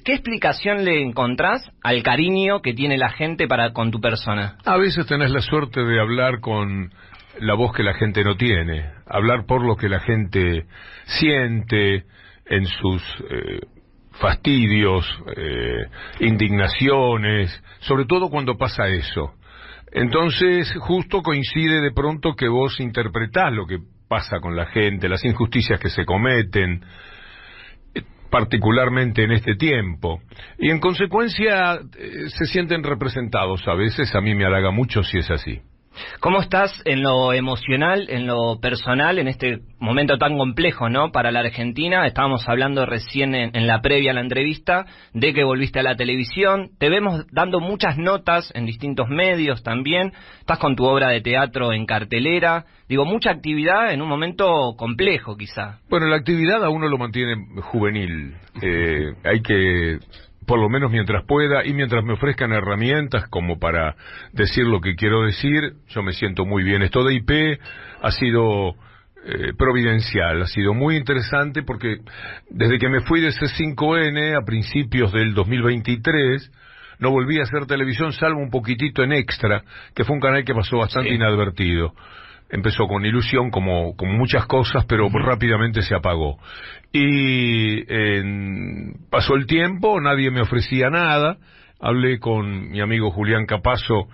¿Qué explicación le encontrás al cariño que tiene la gente para con tu persona? A veces tenés la suerte de hablar con la voz que la gente no tiene, hablar por lo que la gente siente en sus fastidios, indignaciones, sobre todo cuando pasa eso. Entonces, justo coincide de pronto que vos interpretás lo que pasa con la gente, las injusticias que se cometen, particularmente en este tiempo, y en consecuencia se sienten representados. A veces a mí me halaga mucho si es así. ¿Cómo estás en lo emocional, en lo personal, en este momento tan complejo, ¿no?, para la Argentina? Estábamos hablando recién en la previa a la entrevista de que volviste a la televisión. Te vemos dando muchas notas en distintos medios también. Estás con tu obra de teatro en cartelera. Digo, mucha actividad en un momento complejo, quizá. Bueno, la actividad a uno lo mantiene juvenil. Hay que, por lo menos mientras pueda, y mientras me ofrezcan herramientas como para decir lo que quiero decir, yo me siento muy bien. Esto de IP ha sido providencial, ha sido muy interesante, porque desde que me fui de C5N a principios del 2023, no volví a hacer televisión, salvo un poquitito en Extra, que fue un canal que pasó bastante inadvertido. Empezó con ilusión, como muchas cosas, pero rápidamente se apagó. Y pasó el tiempo, nadie me ofrecía nada. Hablé con mi amigo Julián Capazo,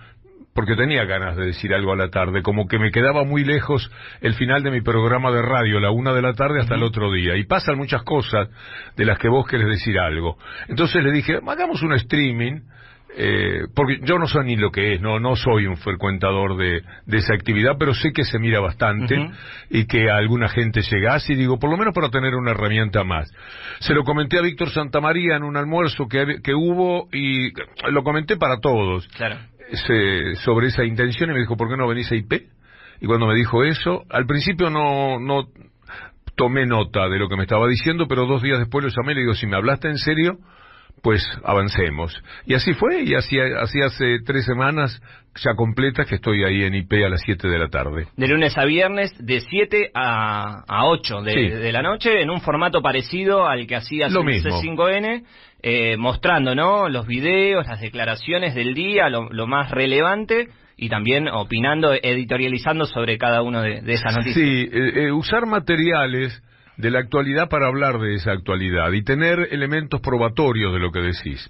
porque tenía ganas de decir algo a la tarde, como que me quedaba muy lejos el final de mi programa de radio, la 1 de la tarde hasta el otro día. Y pasan muchas cosas de las que vos querés decir algo. Entonces le dije, hagamos un streaming. Porque yo no sé ni lo que es, no soy un frecuentador de esa actividad, pero sé que se mira bastante y que a alguna gente llega así, digo, por lo menos para tener una herramienta más. Se lo comenté a Víctor Santamaría en un almuerzo que hubo, y lo comenté para todos, claro, sobre esa intención, y me dijo, ¿por qué no venís a IP? Y cuando me dijo eso, al principio no tomé nota de lo que me estaba diciendo, pero 2 días después lo llamé y le digo, si me hablaste en serio, pues avancemos. Y así fue, y así hace 3 semanas ya completas que estoy ahí en IP a las 7 de la tarde. De lunes a viernes, de 7 a 8 de la noche, en un formato parecido al que hacías en C5N, mostrando, ¿no?, los videos, las declaraciones del día, lo más relevante, y también opinando, editorializando sobre cada uno de esas noticias. Sí, usar materiales de la actualidad para hablar de esa actualidad y tener elementos probatorios de lo que decís.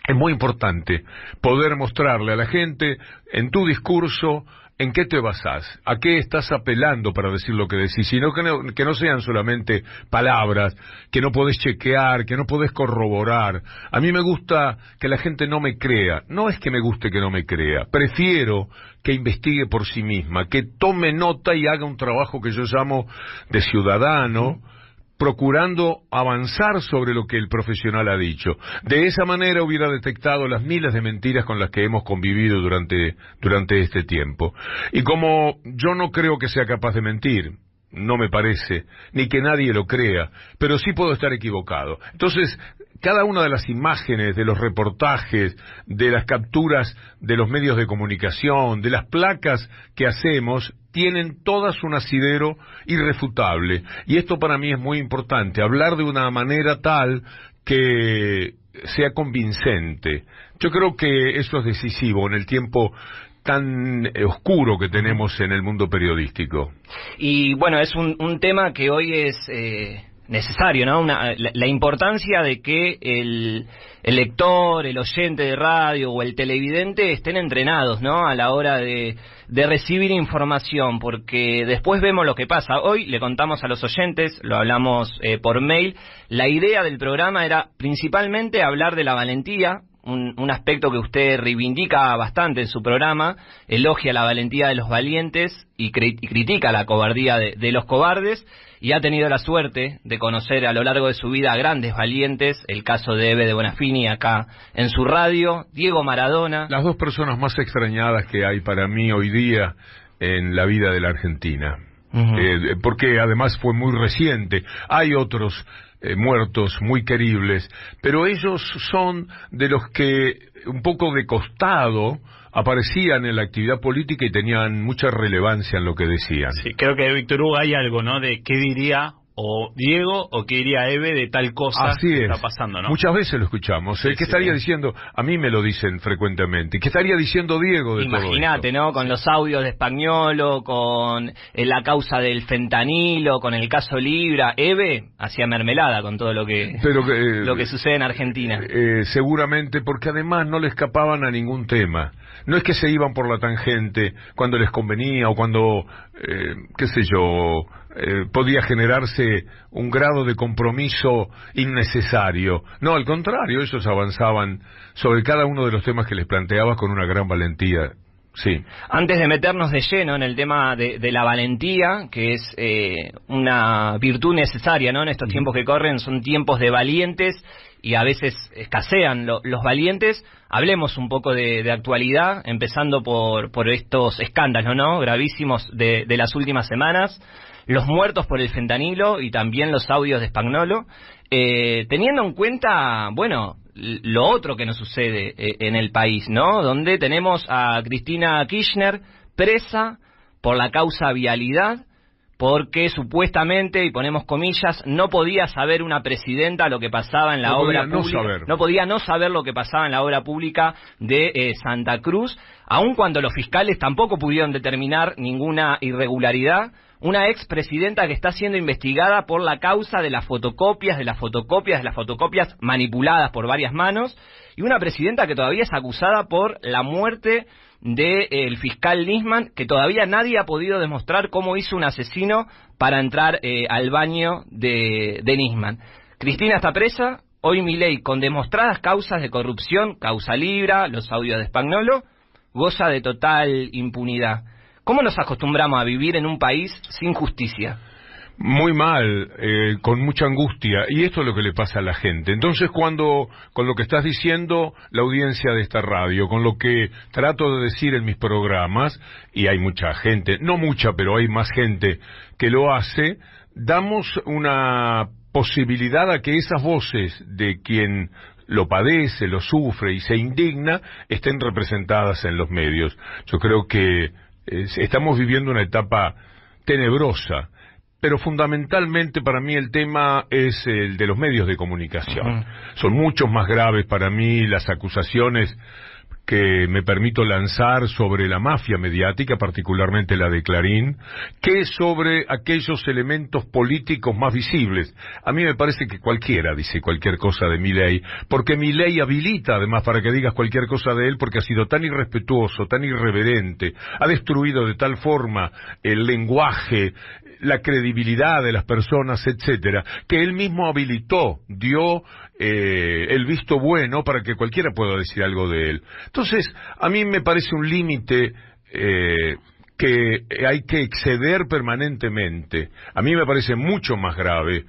Es muy importante poder mostrarle a la gente en tu discurso en qué te basás, a qué estás apelando para decir lo que decís, sino que no sean solamente palabras que no podés chequear, que no podés corroborar. A mí me gusta que la gente no me crea. No es que me guste que no me crea, prefiero que investigue por sí misma, que tome nota y haga un trabajo que yo llamo de ciudadano, procurando avanzar sobre lo que el profesional ha dicho. De esa manera hubiera detectado las miles de mentiras con las que hemos convivido durante este tiempo. Y como yo no creo que sea capaz de mentir, no me parece, ni que nadie lo crea, pero sí puedo estar equivocado. Entonces, cada una de las imágenes, de los reportajes, de las capturas de los medios de comunicación, de las placas que hacemos, tienen todas un asidero irrefutable. Y esto para mí es muy importante, hablar de una manera tal que sea convincente. Yo creo que eso es decisivo en el tiempo tan oscuro que tenemos en el mundo periodístico. Y bueno, es un tema que hoy es necesario, ¿no? La importancia de que el lector, el oyente de radio o el televidente estén entrenados, ¿no?, a la hora de recibir información, porque después vemos lo que pasa. Hoy le contamos a los oyentes, lo hablamos por mail, la idea del programa era principalmente hablar de la valentía, un aspecto que usted reivindica bastante en su programa, elogia la valentía de los valientes y critica la cobardía de los cobardes, y ha tenido la suerte de conocer a lo largo de su vida a grandes valientes, el caso de Eve de Bonafini acá en su radio, Diego Maradona. Las 2 personas más extrañadas que hay para mí hoy día en la vida de la Argentina. Porque además fue muy reciente. Hay otros muertos muy queribles, pero ellos son de los que un poco de costado aparecían en la actividad política y tenían mucha relevancia en lo que decían. Sí, creo que de Víctor Hugo hay algo, ¿no?, de qué diría o Diego o qué diría Eve de tal cosa Así que es. está pasando, ¿no? Muchas veces lo escuchamos. Sí, ¿Qué estaría diciendo? A mí me lo dicen frecuentemente. ¿Qué estaría diciendo Diego de todo esto? Imagínate, ¿no? Con los audios de Spagnuolo, con la causa del fentanilo, con el caso Libra. Eve hacía mermelada con todo lo que sucede en Argentina. Seguramente, porque además no le escapaban a ningún tema. No es que se iban por la tangente cuando les convenía o cuando, qué sé yo, podía generarse un grado de compromiso innecesario. No, al contrario, ellos avanzaban sobre cada uno de los temas que les planteabas con una gran valentía. Sí. Antes de meternos de lleno en el tema de la valentía, que es una virtud necesaria, ¿no? En estos tiempos que corren, son tiempos de valientes y a veces escasean los valientes. Hablemos un poco de actualidad, empezando por estos escándalos, ¿no? Gravísimos de las últimas semanas. Los muertos por el fentanilo y también los audios de Spagnuolo, teniendo en cuenta, bueno, lo otro que nos sucede en el país, ¿no? Donde tenemos a Cristina Kirchner presa por la causa vialidad, porque supuestamente, y ponemos comillas, no podía saber una presidenta lo que pasaba en la obra pública. No podía no saber lo que pasaba en la obra pública de Santa Cruz, aun cuando los fiscales tampoco pudieron determinar ninguna irregularidad. Una expresidenta que está siendo investigada por la causa de las fotocopias manipuladas por varias manos, y una presidenta que todavía es acusada por la muerte del fiscal Nisman, que todavía nadie ha podido demostrar cómo hizo un asesino para entrar al baño de Nisman. Cristina está presa, hoy Milei, con demostradas causas de corrupción, causa Libra, los audios de Spagnuolo, goza de total impunidad. ¿Cómo nos acostumbramos a vivir en un país sin justicia? Muy mal, con mucha angustia, y esto es lo que le pasa a la gente. Entonces, con lo que estás diciendo, la audiencia de esta radio, con lo que trato de decir en mis programas, y hay mucha gente, no mucha, pero hay más gente que lo hace, damos una posibilidad a que esas voces de quien lo padece, lo sufre y se indigna, estén representadas en los medios. Yo creo que estamos viviendo una etapa tenebrosa, pero fundamentalmente para mí el tema es el de los medios de comunicación. Son mucho más graves para mí las acusaciones que me permito lanzar sobre la mafia mediática, particularmente la de Clarín, que sobre aquellos elementos políticos más visibles. A mí me parece que cualquiera dice cualquier cosa de Milei, porque Milei habilita además para que digas cualquier cosa de él, porque ha sido tan irrespetuoso, tan irreverente, ha destruido de tal forma el lenguaje, la credibilidad de las personas, etcétera, que él mismo habilitó, dio el visto bueno para que cualquiera pueda decir algo de él. Entonces, a mí me parece un límite que hay que exceder permanentemente. A mí me parece mucho más grave,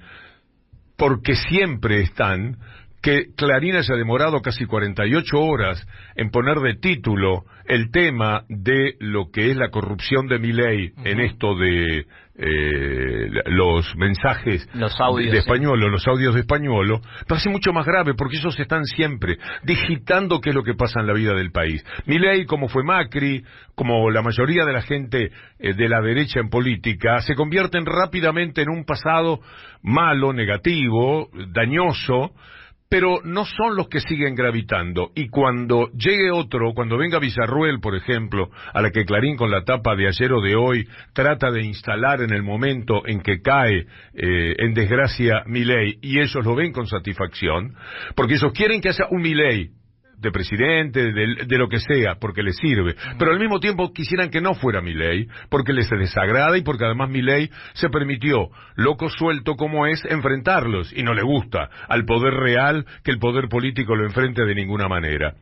porque siempre están, que Clarín haya demorado casi 48 horas en poner de título el tema de lo que es la corrupción de Milei en esto de los mensajes los audios, de Spagnuolo, los audios de Spagnuolo, parece mucho más grave porque ellos están siempre digitando qué es lo que pasa en la vida del país. Milei, como fue Macri, como la mayoría de la gente de la derecha en política, se convierten rápidamente en un pasado malo, negativo, dañoso, pero no son los que siguen gravitando. Y cuando llegue otro, cuando venga Villarruel, por ejemplo, a la que Clarín con la tapa de ayer o de hoy trata de instalar en el momento en que cae en desgracia Milei, y ellos lo ven con satisfacción, porque ellos quieren que haya un Milei de presidente, de lo que sea, porque les sirve, pero al mismo tiempo quisieran que no fuera Milei, porque les desagrada y porque además Milei se permitió, loco suelto como es, enfrentarlos, y no le gusta al poder real que el poder político lo enfrente de ninguna manera.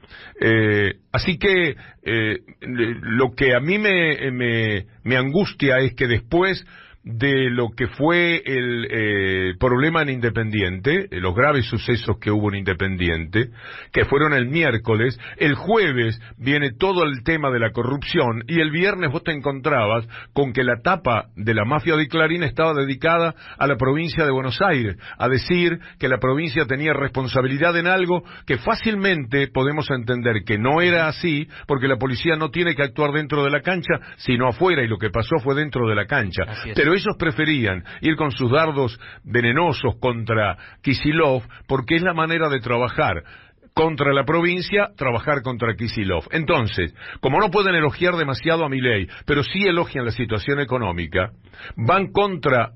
Así que lo que a mí me angustia es que después de lo que fue el problema en Independiente, los graves sucesos que hubo en Independiente, que fueron el miércoles, el jueves viene todo el tema de la corrupción, y el viernes vos te encontrabas con que la tapa de la mafia de Clarín estaba dedicada a la provincia de Buenos Aires, a decir que la provincia tenía responsabilidad en algo que fácilmente podemos entender que no era así, porque la policía no tiene que actuar dentro de la cancha, sino afuera, y lo que pasó fue dentro de la cancha. Pero pero ellos preferían ir con sus dardos venenosos contra Kicillof porque es la manera de trabajar contra la provincia, trabajar contra Kicillof. Entonces, como no pueden elogiar demasiado a Milei, pero sí elogian la situación económica, van contra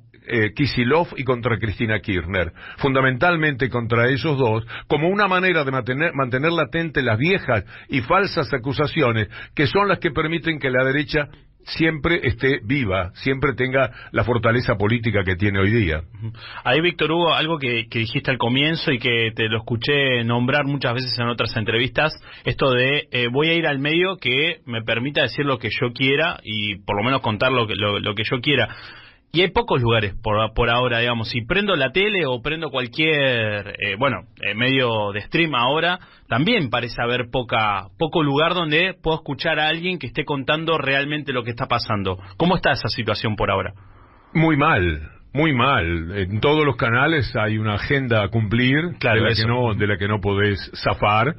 Kicillof y contra Cristina Kirchner, fundamentalmente contra esos dos, como una manera de mantener latente las viejas y falsas acusaciones, que son las que permiten que la derecha siempre esté viva, siempre tenga la fortaleza política que tiene hoy día. Ahí, Víctor Hugo, algo que dijiste al comienzo y que te lo escuché nombrar muchas veces en otras entrevistas, esto de voy a ir al medio que me permita decir lo que yo quiera y por lo menos contar lo que yo quiera. Y hay pocos lugares por ahora, digamos, si prendo la tele o prendo cualquier, medio de stream ahora, también parece haber poco lugar donde puedo escuchar a alguien que esté contando realmente lo que está pasando. ¿Cómo está esa situación por ahora? Muy mal. Muy mal. En todos los canales hay una agenda a cumplir, claro, de la que no podés zafar.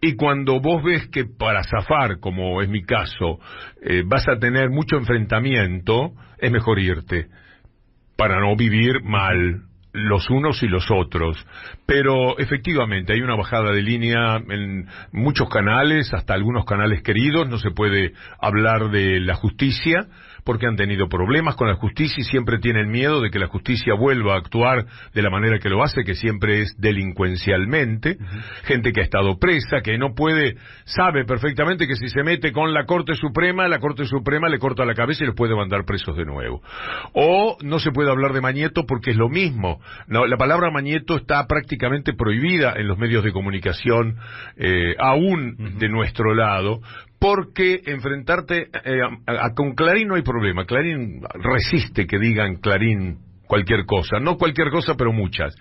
Y cuando vos ves que para zafar, como es mi caso, vas a tener mucho enfrentamiento, es mejor irte, para no vivir mal los unos y los otros. Pero efectivamente hay una bajada de línea en muchos canales, hasta algunos canales queridos. No se puede hablar de la justicia porque han tenido problemas con la justicia y siempre tienen miedo de que la justicia vuelva a actuar de la manera que lo hace, que siempre es delincuencialmente. Gente que ha estado presa, que no puede, sabe perfectamente que si se mete con la Corte Suprema le corta la cabeza y los puede mandar presos de nuevo. O no se puede hablar de Mañeto porque es lo mismo. No, la palabra Mañeto está prácticamente prohibida en los medios de comunicación, aún de nuestro lado, porque enfrentarte con Clarín no hay problema. Clarín resiste que digan Clarín cualquier cosa, no cualquier cosa, pero muchas.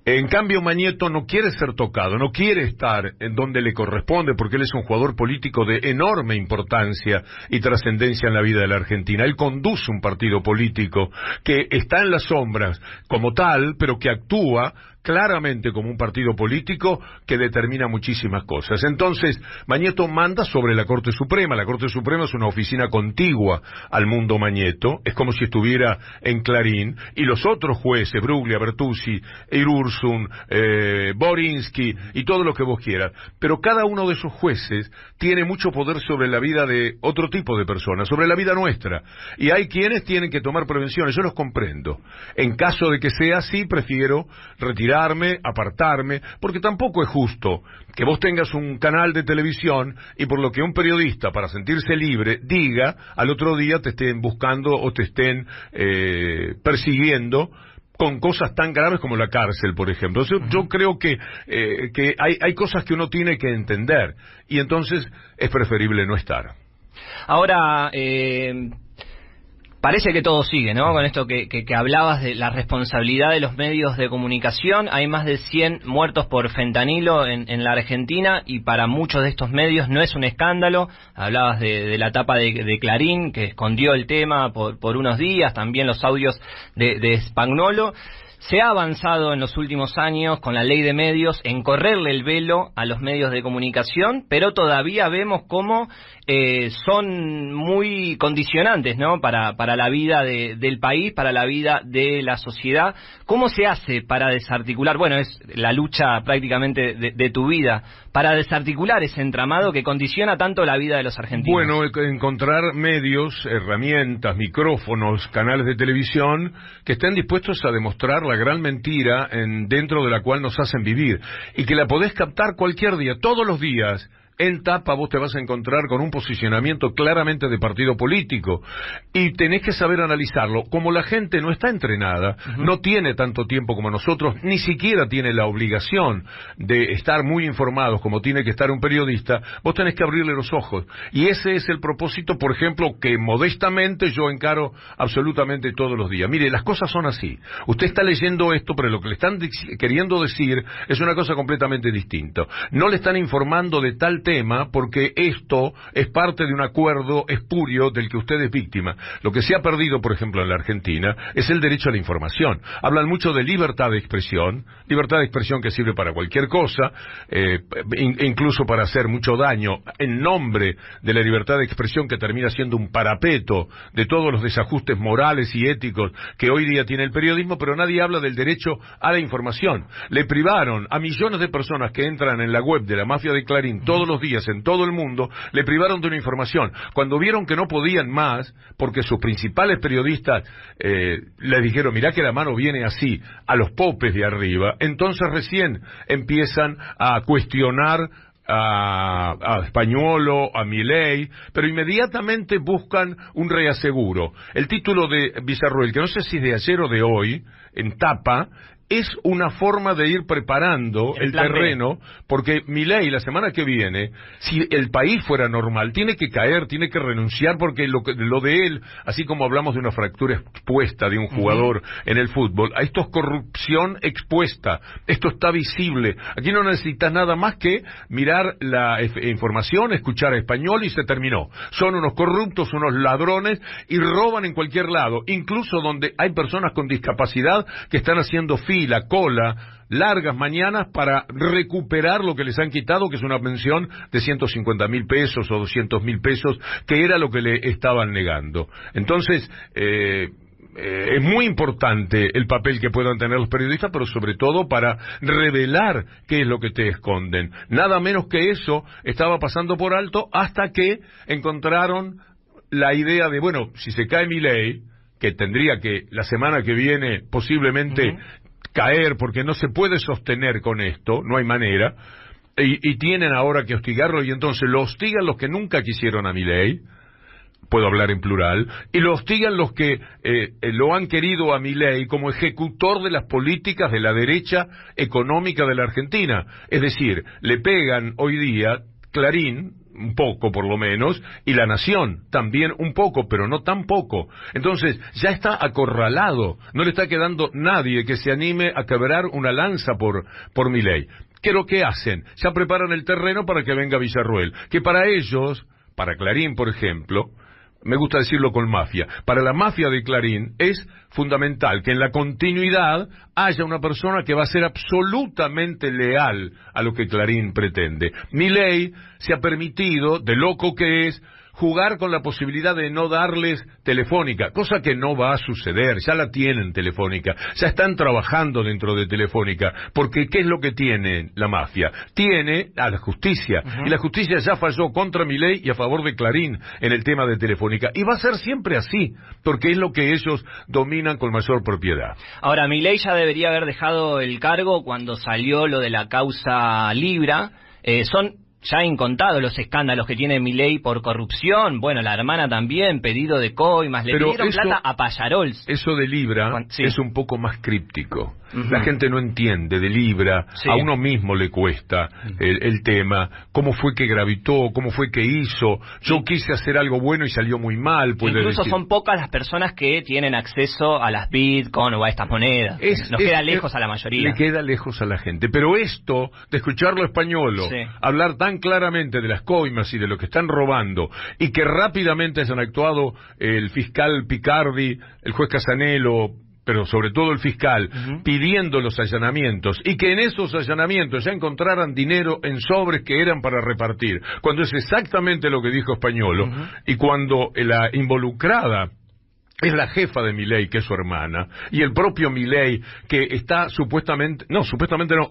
En cambio, Mañeto no quiere ser tocado, no quiere estar en donde le corresponde, porque él es un jugador político de enorme importancia y trascendencia en la vida de la Argentina. Él conduce un partido político que está en las sombras como tal, pero que actúa claramente como un partido político que determina muchísimas cosas. Entonces, Mañeto manda sobre la Corte Suprema. La Corte Suprema es una oficina contigua al mundo Mañeto, es como si estuviera en Clarín, y los otros jueces, Bruglia, Bertuzzi, Irursun, Borinsky, y todo lo que vos quieras. Pero cada uno de esos jueces tiene mucho poder sobre la vida de otro tipo de personas, sobre la vida nuestra. Y hay quienes tienen que tomar prevenciones, yo los comprendo. En caso de que sea así, prefiero retirarme, apartarme, porque tampoco es justo que vos tengas un canal de televisión y por lo que un periodista, para sentirse libre, diga, al otro día te estén buscando o te estén persiguiendo con cosas tan graves como la cárcel, por ejemplo. Yo creo que hay cosas que uno tiene que entender y entonces es preferible no estar. Ahora, parece que todo sigue, ¿no? Con esto que hablabas de la responsabilidad de los medios de comunicación. Hay más de 100 muertos por fentanilo en la Argentina y para muchos de estos medios no es un escándalo. Hablabas de la tapa de Clarín, que escondió el tema por unos días, también los audios de Spagnolo. Se ha avanzado en los últimos años con la ley de medios en correrle el velo a los medios de comunicación, pero todavía vemos cómo son muy condicionantes, ¿no? Para la vida del país, para la vida de la sociedad. ¿Cómo se hace para desarticular? Bueno, es la lucha prácticamente de tu vida, para desarticular ese entramado que condiciona tanto la vida de los argentinos. Bueno, encontrar medios, herramientas, micrófonos, canales de televisión que estén dispuestos a demostrar la gran mentira dentro de la cual nos hacen vivir y que la podés captar cualquier día, todos los días. En tapa vos te vas a encontrar con un posicionamiento claramente de partido político y tenés que saber analizarlo. Como la gente no está entrenada, no tiene tanto tiempo como nosotros, ni siquiera tiene la obligación de estar muy informados como tiene que estar un periodista, vos tenés que abrirle los ojos. Y ese es el propósito, por ejemplo, que modestamente yo encaro absolutamente todos los días. Mire, las cosas son así. Usted está leyendo esto, pero lo que le están queriendo decir es una cosa completamente distinta. No le están informando de tal tema tema porque esto es parte de un acuerdo espurio del que usted es víctima. Lo que se ha perdido, por ejemplo, en la Argentina es el derecho a la información. Hablan mucho de libertad de expresión que sirve para cualquier cosa, incluso para hacer mucho daño en nombre de la libertad de expresión, que termina siendo un parapeto de todos los desajustes morales y éticos que hoy día tiene el periodismo, pero nadie habla del derecho a la información. Le privaron a millones de personas que entran en la web de la mafia de Clarín todos los días en todo el mundo, le privaron de una información. Cuando vieron que no podían más, porque sus principales periodistas les dijeron, mirá que la mano viene así, a los popes de arriba, entonces recién empiezan a cuestionar a Spagnuolo, a Milei, pero inmediatamente buscan un reaseguro. El título de Villarroel, que no sé si es de ayer o de hoy, en tapa, es una forma de ir preparando el terreno, porque Milei la semana que viene, si el país fuera normal, tiene que caer, tiene que renunciar, porque lo de él, así como hablamos de una fractura expuesta de un jugador en el fútbol, esto es corrupción expuesta, esto está visible. Aquí no necesitas nada más que mirar la información, escuchar a Español y se terminó. Son unos corruptos, unos ladrones y roban en cualquier lado, incluso donde hay personas con discapacidad que están haciendo la cola, largas mañanas para recuperar lo que les han quitado, que es una pensión de 150.000 pesos o 200.000 pesos, que era lo que le estaban negando. Entonces, es muy importante el papel que puedan tener los periodistas, pero sobre todo para revelar qué es lo que te esconden. Nada menos que eso estaba pasando por alto hasta que encontraron la idea de, bueno, si se cae Milei, que tendría que la semana que viene posiblemente caer, porque no se puede sostener con esto, no hay manera, y tienen ahora que hostigarlo, y entonces lo hostigan los que nunca quisieron a Milei, puedo hablar en plural, y lo hostigan los que lo han querido a Milei como ejecutor de las políticas de la derecha económica de la Argentina. Es decir, le pegan hoy día Clarín, un poco por lo menos, y La Nación también un poco, pero no tan poco. Entonces ya está acorralado, no le está quedando nadie que se anime a quebrar una lanza por Milei. ¿Qué es lo que hacen? Ya preparan el terreno para que venga Villarroel, que para ellos, para Clarín por ejemplo, me gusta decirlo con mafia, para la mafia de Clarín es fundamental que en la continuidad haya una persona que va a ser absolutamente leal a lo que Clarín pretende. Milei se ha permitido, de loco que es, jugar con la posibilidad de no darles Telefónica, cosa que no va a suceder, ya la tienen Telefónica, ya están trabajando dentro de Telefónica, porque ¿qué es lo que tiene la mafia? Tiene a la justicia, y la justicia ya falló contra Milei y a favor de Clarín en el tema de Telefónica, y va a ser siempre así, porque es lo que ellos dominan con mayor propiedad. Ahora, Milei ya debería haber dejado el cargo cuando salió lo de la causa Libra. Son ya incontados los escándalos que tiene Milei por corrupción. Bueno, la hermana también, pedido de coimas, le pidieron plata a Pallarols. Eso de Libra es un poco más críptico. La gente no entiende de Libra, a uno mismo le cuesta el tema, cómo fue que gravitó, cómo fue que hizo, yo quise hacer algo bueno y salió muy mal, puede incluso decir. Son pocas las personas que tienen acceso a las Bitcoin o a estas monedas, nos queda lejos a la mayoría. Le queda lejos a la gente, pero esto, de escucharlo a Españolo, hablar tan claramente de las coimas y de lo que están robando, y que rápidamente hayan actuado el fiscal Picardi, el juez Casanelo, pero sobre todo el fiscal, pidiendo los allanamientos, y que en esos allanamientos ya encontraran dinero en sobres que eran para repartir, cuando es exactamente lo que dijo Españolo, y cuando la involucrada es la jefa de Milei, que es su hermana, y el propio Milei, que está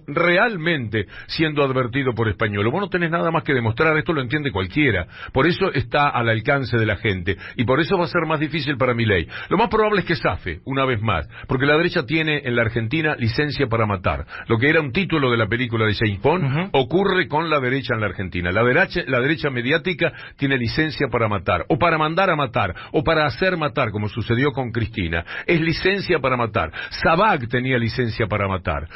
realmente siendo advertido por Españolo. Vos no tenés nada más que demostrar, esto lo entiende cualquiera, por eso está al alcance de la gente, y por eso va a ser más difícil para Milei. Lo más probable es que zafe, una vez más, porque la derecha tiene en la Argentina licencia para matar. Lo que era un título de la película de James Bond, ocurre con la derecha en la Argentina. La derecha mediática tiene licencia para matar, o para mandar a matar, o para hacer matar, como sucede sucedió con Cristina. Es licencia para matar. Sabag tenía licencia para matar.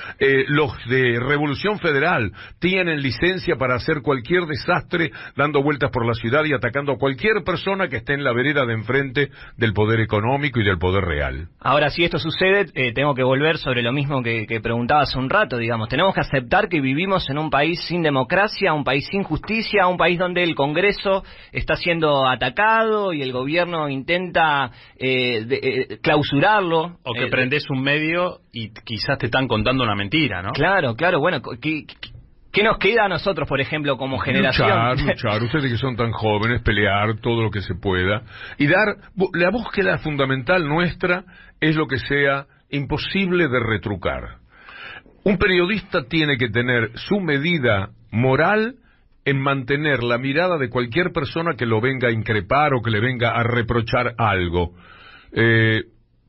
Los de Revolución Federal tienen licencia para hacer cualquier desastre, dando vueltas por la ciudad y atacando a cualquier persona que esté en la vereda de enfrente del poder económico y del poder real. Ahora, si esto sucede, tengo que volver sobre lo mismo que preguntaba hace un rato, digamos. Tenemos que aceptar que vivimos en un país sin democracia, un país sin justicia, un país donde el Congreso está siendo atacado y el gobierno intenta clausurarlo. O que prendés un medio y quizás te están contando una mentira, ¿no? Claro, bueno, ¿qué nos queda a nosotros, por ejemplo, como generación? Luchar, ustedes que son tan jóvenes, pelear todo lo que se pueda y dar... La búsqueda fundamental nuestra es lo que sea imposible de retrucar. Un periodista tiene que tener su medida moral en mantener la mirada de cualquier persona que lo venga a increpar o que le venga a reprochar algo.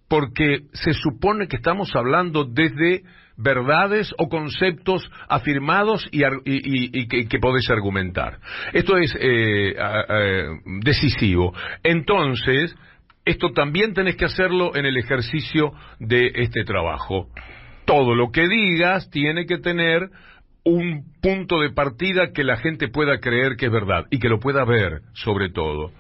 Porque se supone que estamos hablando desde verdades o conceptos afirmados y que podés argumentar. Esto es decisivo. Entonces, esto también tenés que hacerlo en el ejercicio de este trabajo. Todo lo que digas tiene que tener un punto de partida que la gente pueda creer que es verdad y que lo pueda ver, sobre todo.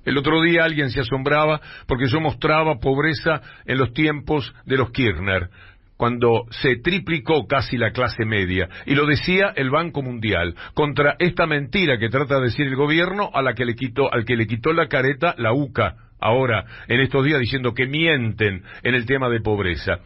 El otro día alguien se asombraba porque yo mostraba pobreza en los tiempos de los Kirchner, cuando se triplicó casi la clase media, y lo decía el Banco Mundial, contra esta mentira que trata de decir el gobierno al que le quitó la careta la UCA, ahora, en estos días, diciendo que mienten en el tema de pobreza.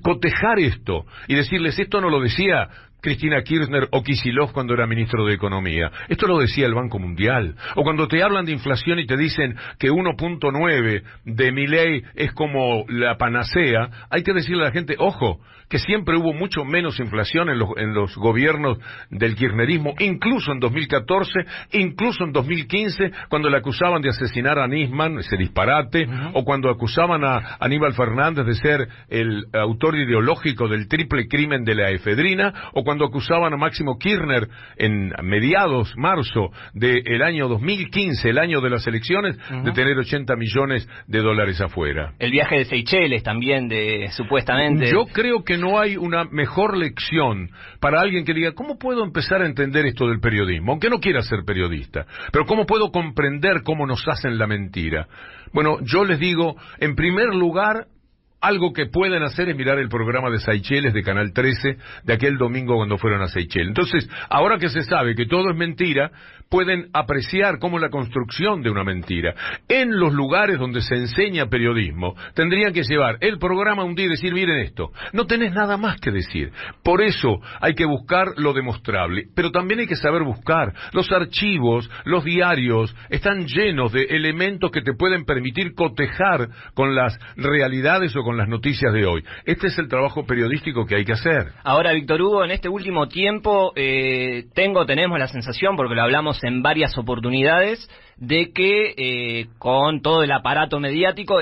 Cotejar esto y decirles, esto no lo decía Cristina Kirchner o Kicillof cuando era ministro de Economía. Esto lo decía el Banco Mundial. O cuando te hablan de inflación y te dicen que 1.9 de Milei es como la panacea, hay que decirle a la gente, ojo, que siempre hubo mucho menos inflación en los gobiernos del kirchnerismo, incluso en 2014, incluso en 2015, cuando le acusaban de asesinar a Nisman, ese disparate, o cuando acusaban a Aníbal Fernández de ser el autor ideológico del triple crimen de la efedrina, o cuando acusaban a Máximo Kirchner en marzo del año 2015, el año de las elecciones, de tener $80 millones afuera. El viaje de Seychelles también, supuestamente. Yo creo que no hay una mejor lección para alguien que diga, ¿cómo puedo empezar a entender esto del periodismo? Aunque no quiera ser periodista, pero ¿cómo puedo comprender cómo nos hacen la mentira? Bueno, yo les digo, en primer lugar, algo que pueden hacer es mirar el programa de Seychelles de Canal 13 de aquel domingo cuando fueron a Seychelles. Entonces, ahora que se sabe que todo es mentira, pueden apreciar cómo la construcción de una mentira. En los lugares donde se enseña periodismo, tendrían que llevar el programa un día y decir, miren esto, no tenés nada más que decir. Por eso hay que buscar lo demostrable, pero también hay que saber buscar. Los archivos, los diarios, están llenos de elementos que te pueden permitir cotejar con las realidades o con las noticias de hoy. Este es el trabajo periodístico que hay que hacer. Ahora, Víctor Hugo, en este último tiempo tenemos la sensación, porque lo hablamos en varias oportunidades, de que con todo el aparato mediático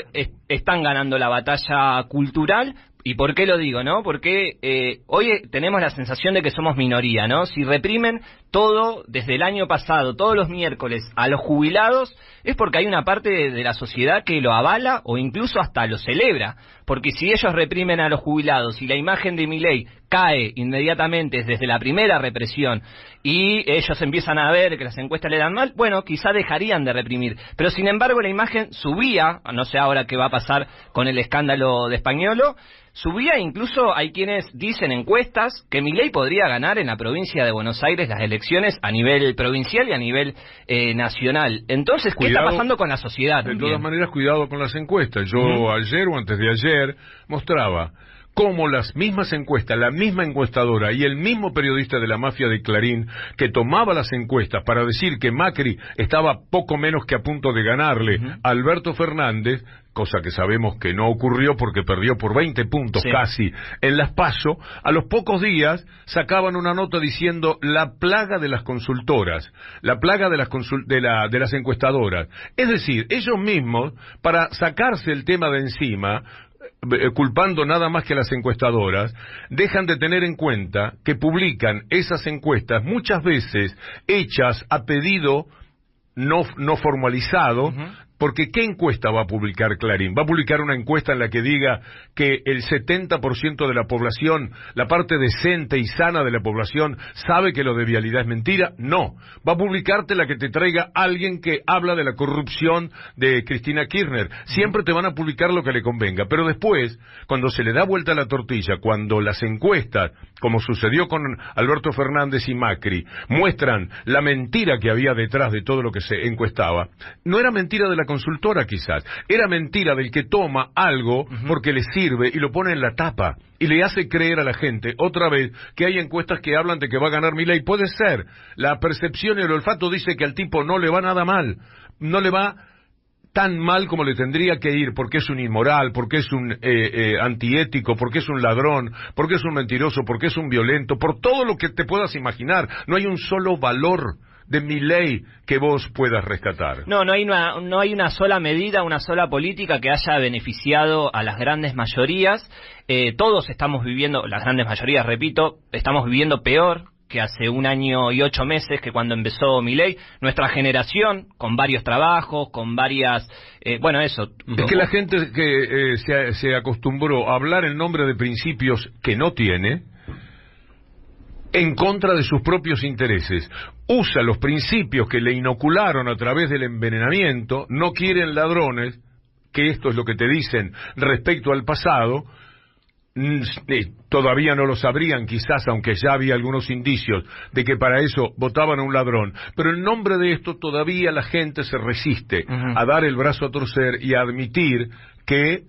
están ganando la batalla cultural. ¿Y por qué lo digo, no? Porque hoy tenemos la sensación de que somos minoría, ¿no? Si reprimen todo desde el año pasado, todos los miércoles, a los jubilados, es porque hay una parte de la sociedad que lo avala o incluso hasta lo celebra. Porque si ellos reprimen a los jubilados y la imagen de Milei cae inmediatamente desde la primera represión y ellos empiezan a ver que las encuestas le dan mal, bueno, quizá dejarían de reprimir. Pero sin embargo la imagen subía, no sé ahora qué va a pasar con el escándalo de Españolo, subía, incluso hay quienes dicen encuestas que Milei podría ganar en la provincia de Buenos Aires las elecciones a nivel provincial y a nivel nacional. Entonces, ¿qué está pasando con la sociedad? De todas maneras, cuidado con las encuestas. Yo ayer o antes de ayer mostraba cómo las mismas encuestas, la misma encuestadora y el mismo periodista de la mafia de Clarín que tomaba las encuestas para decir que Macri estaba poco menos que a punto de ganarle a Alberto Fernández, cosa que sabemos que no ocurrió porque perdió por 20 puntos casi en las PASO, a los pocos días sacaban una nota diciendo la plaga de las consultoras, la plaga de las encuestadoras. Es decir, ellos mismos, para sacarse el tema de encima, culpando nada más que a las encuestadoras, dejan de tener en cuenta que publican esas encuestas muchas veces hechas a pedido no formalizado Porque ¿qué encuesta va a publicar Clarín? ¿Va a publicar una encuesta en la que diga que el 70% de la población, la parte decente y sana de la población, sabe que lo de vialidad es mentira? No. Va a publicarte la que te traiga alguien que habla de la corrupción de Cristina Kirchner. Siempre te van a publicar lo que le convenga. Pero después, cuando se le da vuelta a la tortilla, cuando las encuestas, como sucedió con Alberto Fernández y Macri, muestran la mentira que había detrás de todo lo que se encuestaba, no era mentira de la consultora quizás, era mentira del que toma algo porque le sirve y lo pone en la tapa y le hace creer a la gente otra vez que hay encuestas que hablan de que va a ganar Milei. Puede ser, la percepción y el olfato dice que al tipo no le va nada mal, no le va tan mal como le tendría que ir, porque es un inmoral, porque es un antiético, porque es un ladrón, porque es un mentiroso, porque es un violento, por todo lo que te puedas imaginar. No hay un solo valor de Milei que vos puedas rescatar. No hay una sola medida, una sola política que haya beneficiado a las grandes mayorías. Todos estamos viviendo, las grandes mayorías, repito, estamos viviendo peor que hace 1 año y 8 meses, que cuando empezó Milei. Nuestra generación, con varios trabajos, con varias... eso. Es que la gente que se acostumbró a hablar en nombre de principios que no tiene, en contra de sus propios intereses, usa los principios que le inocularon a través del envenenamiento, no quieren ladrones, que esto es lo que te dicen respecto al pasado. Todavía no lo sabrían quizás, aunque ya había algunos indicios de que para eso votaban a un ladrón, pero en nombre de esto todavía la gente se resiste a dar el brazo a torcer y a admitir que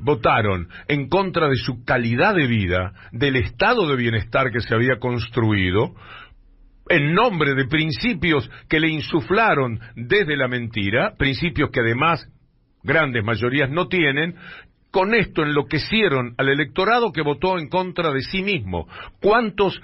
votaron en contra de su calidad de vida, del estado de bienestar que se había construido, en nombre de principios que le insuflaron desde la mentira, principios que además grandes mayorías no tienen. Con esto enloquecieron al electorado que votó en contra de sí mismo. ¿Cuántos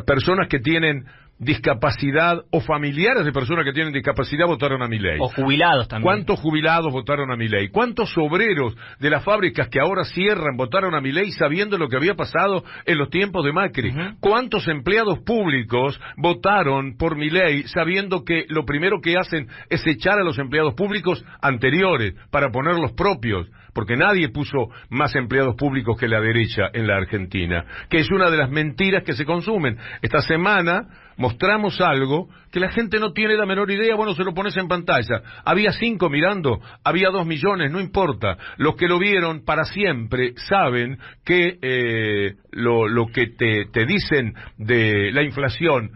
personas que tienen discapacidad o familiares de personas que tienen discapacidad votaron a Milei? O jubilados también. ¿Cuántos jubilados votaron a Milei? ¿Cuántos obreros de las fábricas que ahora cierran votaron a Milei sabiendo lo que había pasado en los tiempos de Macri? ¿Cuántos empleados públicos votaron por Milei sabiendo que lo primero que hacen es echar a los empleados públicos anteriores para poner los propios? Porque nadie puso más empleados públicos que la derecha en la Argentina, que es una de las mentiras que se consumen. Esta semana mostramos algo que la gente no tiene la menor idea. Bueno, se lo pones en pantalla. Había 5 mirando, había 2 millones, no importa. Los que lo vieron para siempre saben que lo que te dicen de la inflación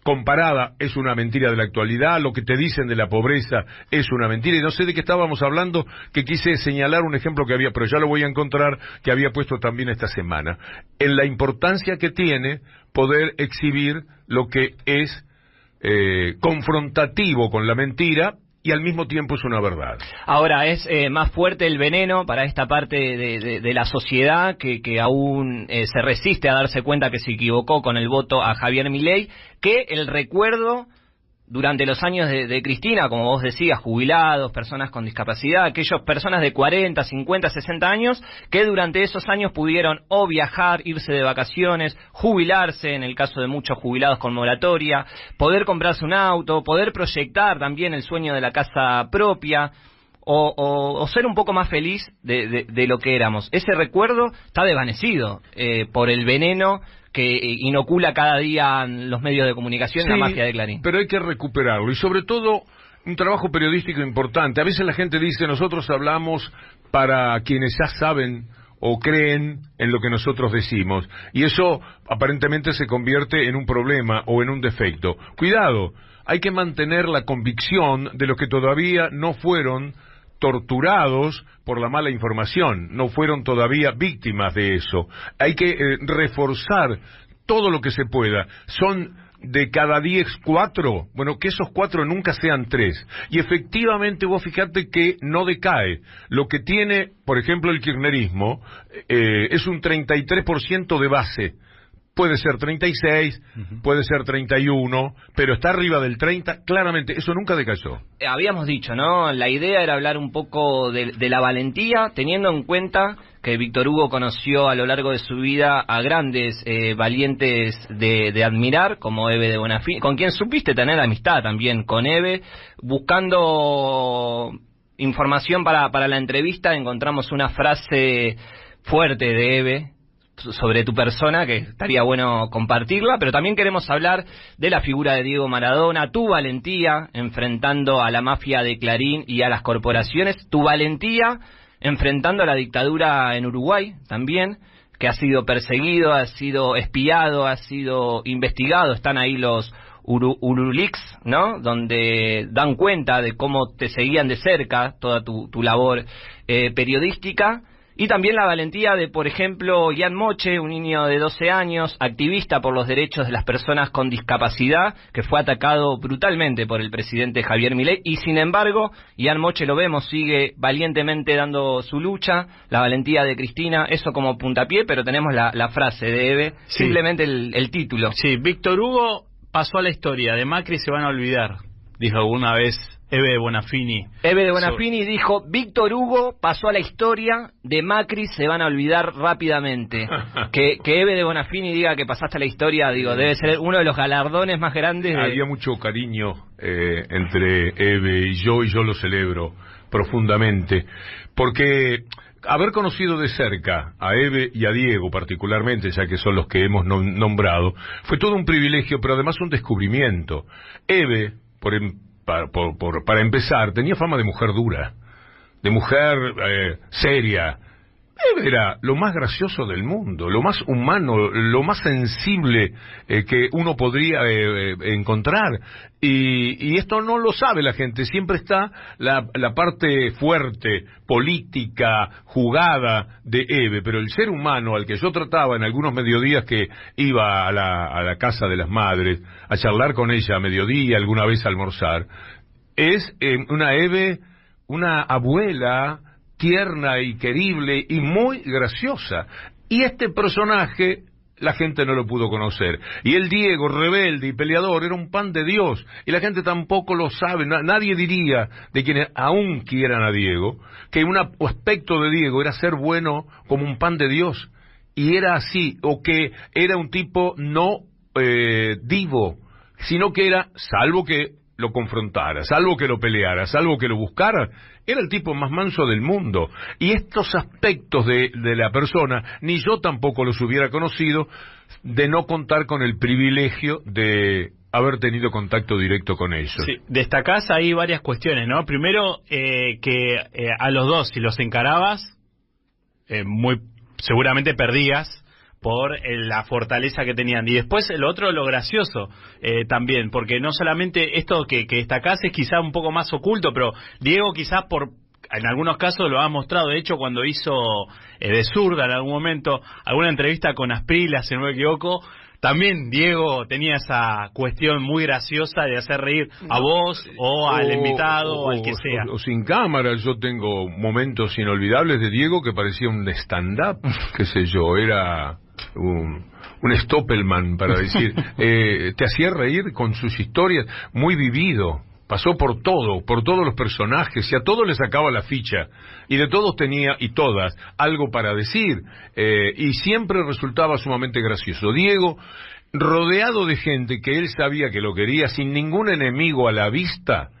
comparada es una mentira de la actualidad, lo que te dicen de la pobreza es una mentira, y no sé de qué estábamos hablando, que quise señalar un ejemplo que había, pero ya lo voy a encontrar, que había puesto también esta semana, en la importancia que tiene poder exhibir lo que es confrontativo con la mentira, y al mismo tiempo es una verdad. Ahora, es más fuerte el veneno para esta parte de la sociedad que aún se resiste a darse cuenta que se equivocó con el voto a Javier Milei, que el recuerdo durante los años de Cristina, como vos decías, jubilados, personas con discapacidad, aquellas personas de 40, 50, 60 años, que durante esos años pudieron o viajar, irse de vacaciones, jubilarse, en el caso de muchos jubilados con moratoria, poder comprarse un auto, poder proyectar también el sueño de la casa propia, o ser un poco más feliz de lo que éramos. Ese recuerdo está desvanecido por el veneno que inocula cada día los medios de comunicación, sí, la mafia de Clarín. Pero hay que recuperarlo, y sobre todo un trabajo periodístico importante. A veces la gente dice, nosotros hablamos para quienes ya saben o creen en lo que nosotros decimos, y eso aparentemente se convierte en un problema o en un defecto. Cuidado, hay que mantener la convicción de los que todavía no fueron torturados por la mala información, no fueron todavía víctimas de eso. Hay que reforzar todo lo que se pueda. Son de cada 10, 4, bueno, que esos 4 nunca sean 3. Y efectivamente vos fijate que no decae. Lo que tiene, por ejemplo, el kirchnerismo, es un 33% de base. Puede ser 36, puede ser 31, pero está arriba del 30, claramente, eso nunca decayó. Habíamos dicho, ¿no? La idea era hablar un poco de la valentía, teniendo en cuenta que Víctor Hugo conoció a lo largo de su vida a grandes valientes de admirar, como Hebe de Bonafini, con quien supiste tener amistad también, con Hebe. Buscando información para la entrevista, encontramos una frase fuerte de Hebe sobre tu persona, que estaría bueno compartirla, pero también queremos hablar de la figura de Diego Maradona, tu valentía enfrentando a la mafia de Clarín y a las corporaciones, tu valentía enfrentando a la dictadura en Uruguay también, que ha sido perseguido, ha sido espiado, ha sido investigado. Están ahí los Urulix, ¿no? Donde dan cuenta de cómo te seguían de cerca toda tu labor periodística. Y también la valentía de, por ejemplo, Ian Moche, un niño de 12 años, activista por los derechos de las personas con discapacidad, que fue atacado brutalmente por el presidente Javier Milei. Y sin embargo, Ian Moche, lo vemos, sigue valientemente dando su lucha. La valentía de Cristina, eso como puntapié, pero tenemos la frase de Hebe, sí. Simplemente el título. Sí, Víctor Hugo pasó a la historia, de Macri se van a olvidar, dijo alguna vez Hebe de Bonafini. Hebe de Bonafini dijo, Víctor Hugo pasó a la historia, de Macri se van a olvidar rápidamente. que Hebe de Bonafini diga que pasaste a la historia, digo, debe ser uno de los galardones más grandes. Había mucho cariño entre Hebe y yo lo celebro profundamente, porque haber conocido de cerca a Hebe y a Diego particularmente, ya que son los que hemos nombrado, fue todo un privilegio, pero además un descubrimiento. Hebe, para empezar, tenía fama de mujer dura, de mujer seria. Era lo más gracioso del mundo, lo más humano, lo más sensible que uno podría encontrar. Y esto no lo sabe la gente. Siempre está la parte fuerte, política, jugada de Hebe, pero el ser humano al que yo trataba en algunos mediodías que iba a la casa de las madres a charlar con ella a mediodía, alguna vez a almorzar, es una Hebe, una abuela tierna y querible y muy graciosa. Y este personaje la gente no lo pudo conocer. Y el Diego, rebelde y peleador, era un pan de Dios. Y la gente tampoco lo sabe. Nadie diría, de quienes aún quieran a Diego, que un aspecto de Diego era ser bueno como un pan de Dios. Y era así, o que era un tipo no divo, sino que era, salvo que lo confrontara, salvo que lo peleara, salvo que lo buscara, era el tipo más manso del mundo. Y estos aspectos de la persona, ni yo tampoco los hubiera conocido, de no contar con el privilegio de haber tenido contacto directo con ellos. Sí, destacás ahí varias cuestiones, ¿no? Primero, que a los dos, si los encarabas, muy seguramente perdías, por la fortaleza que tenían. Y después el otro, lo gracioso también, porque no solamente esto que destacás es quizá un poco más oculto, pero Diego quizás en algunos casos lo ha mostrado. De hecho, cuando hizo de zurda en algún momento alguna entrevista con Asprila, si no me equivoco, también Diego tenía esa cuestión muy graciosa de hacer reír a vos o al invitado o al que sea. O sin cámara. Yo tengo momentos inolvidables de Diego que parecía un stand-up, qué sé yo, era un Stoppelman, para decir. Te hacía reír con sus historias, muy vivido. Pasó por todos los personajes, y a todos les sacaba la ficha, y de todos tenía, y todas, algo para decir, y siempre resultaba sumamente gracioso. Diego, rodeado de gente que él sabía que lo quería, sin ningún enemigo a la vista,